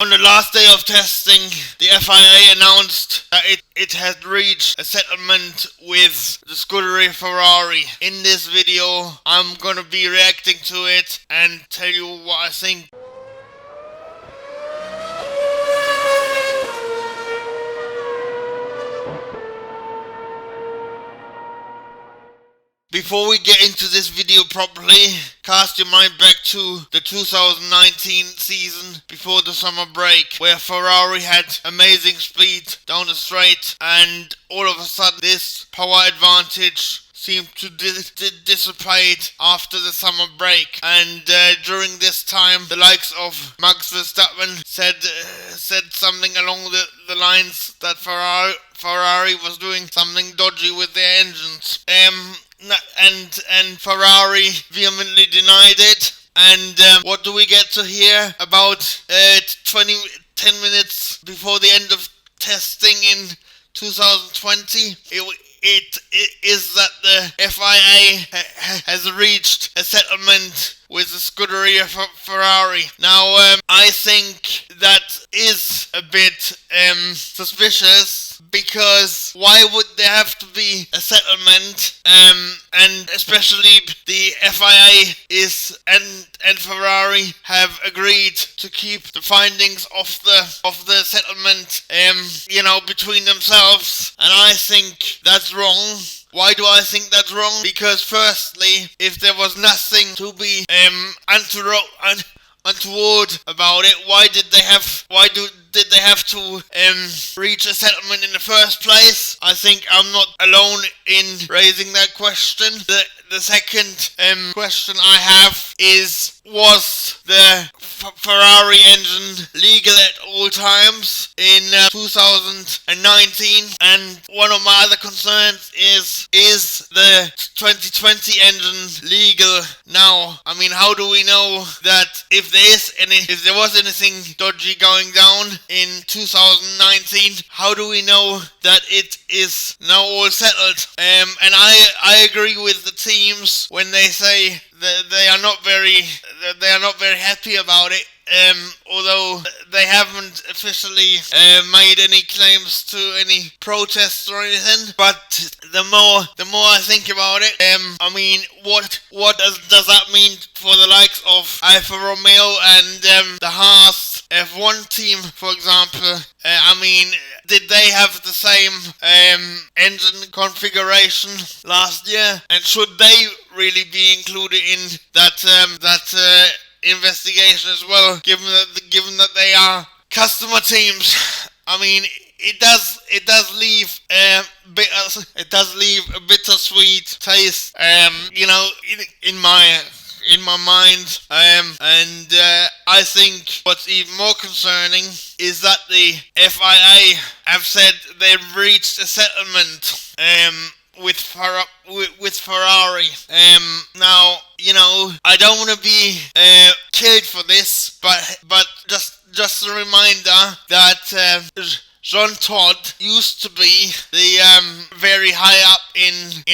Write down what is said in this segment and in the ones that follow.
On the last day of testing, the FIA announced that it had reached a settlement with the Scuderia Ferrari. In this video, I'm gonna be reacting to it and tell you what I think. Before we get into this video properly, cast your mind back to the 2019 season before the summer break, where Ferrari had amazing speed down the straight, and all of a sudden this power advantage seemed to dissipate after the summer break. And during this time, the likes of Max Verstappen said something along the lines that Ferrari was doing something dodgy with their engines. And Ferrari vehemently denied it. And what do we get to hear about 10 minutes before the end of testing in 2020? It is that the FIA has reached a settlement with the Scuderia Ferrari. Now, I think that is a bit suspicious, because why would there have to be a settlement? And especially the FIA and Ferrari have agreed to keep the findings of the settlement, between themselves, and I think that's wrong. Why do I think that's wrong? Because firstly, if there was nothing to be untoward about it, why did they have to reach a settlement in the first place? I think I'm not alone in raising that question. The second question I have is, was the Ferrari engine legal at all times in 2019? And one of my other concerns is the 2020 engine legal now? I mean, how do we know that if there was anything dodgy going down in 2019, how do we know that it is now all settled? And I agree with the teams when they say that they are not very happy about it. Although they haven't officially made any claims to any protests or anything, but the more I think about it, I mean, what does that mean for the likes of Alfa Romeo and the Haas F1 team, for example? I mean, did they have the same engine configuration last year, and should they really be included in that investigation as well, given that they are customer teams? I mean, it does leave a bittersweet taste, in my mind. And I think what's even more concerning is that the FIA have said they've reached a settlement with Ferrari. Now, I don't want to be killed for this, but just a reminder that Jean Todt used to be the very high up in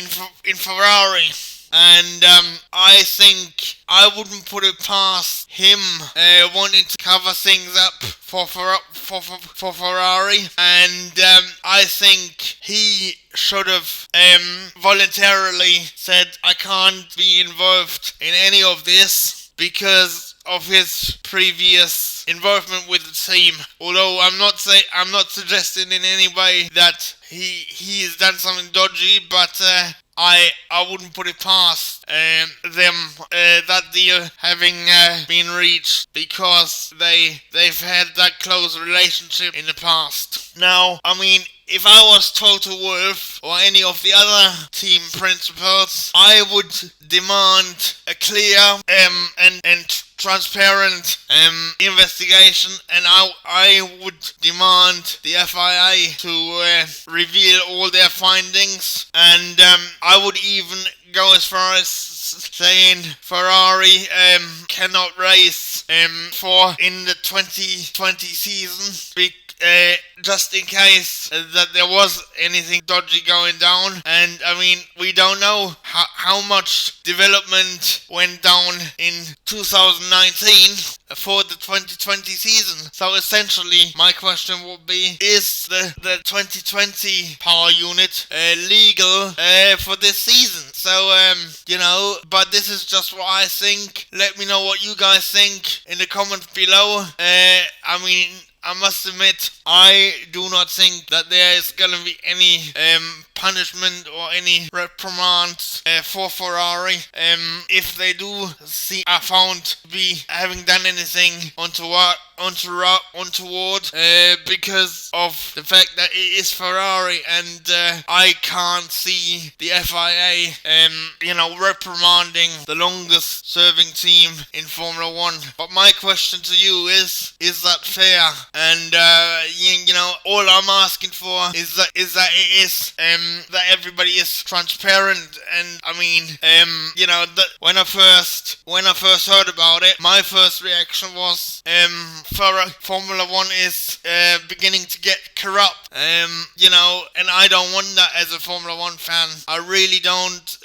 Ferrari. And I think I wouldn't put it past him wanting to cover things up for Ferrari, and I think he should have voluntarily said, I can't be involved in any of this because of his previous involvement with the team. Although I'm not suggesting in any way that he has done something dodgy, but I wouldn't put it past them, that deal having been reached, because they've had that close relationship in the past. Now, I mean, if I was Toto Wolff or any of the other team principals, I would demand a clear and transparent investigation, and I would demand the FIA to reveal all their findings, and I would even go as far as saying Ferrari cannot race for in the 2020 season. Just in case that there was anything dodgy going down. And I mean, we don't know how much development went down in 2019 for the 2020 season. So essentially, my question would be, is the 2020 power unit legal for this season? So, but this is just what I think. Let me know what you guys think in the comments below. I mean, I must admit, I do not think that there is going to be any punishment or any reprimands for Ferrari if they are found to be having done anything untoward because of the fact that it is Ferrari, and I can't see the FIA reprimanding the longest serving team in Formula 1. But my question to you is that fair? And all I'm asking for is that that everybody is transparent. And I mean, that when I first heard about it, my first reaction was Formula 1 is beginning to get corrupt. And I don't want that as a Formula 1 fan. I really don't.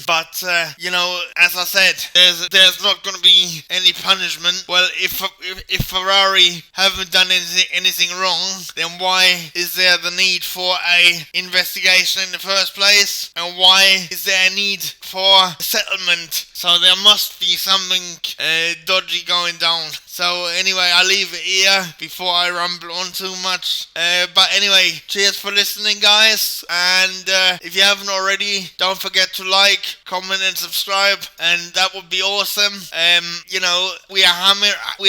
But as I said, there's not going to be any punishment. Well, if Ferrari haven't done anything wrong, then why is there the need for a investigation in the first place? And why is there a need for a settlement? So there must be something dodgy going down. So anyway, I'll leave it here before I ramble on too much. But anyway, cheers for listening, guys. And if you haven't already, don't forget to like, comment, and subscribe. And that would be awesome. We are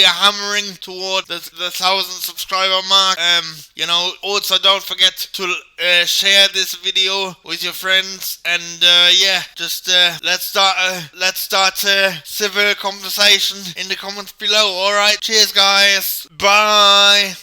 hammering toward the 1,000 subscriber mark. Also don't forget to share this video with your friends. And let's start a civil conversation in the comments below. Alright, cheers guys, bye.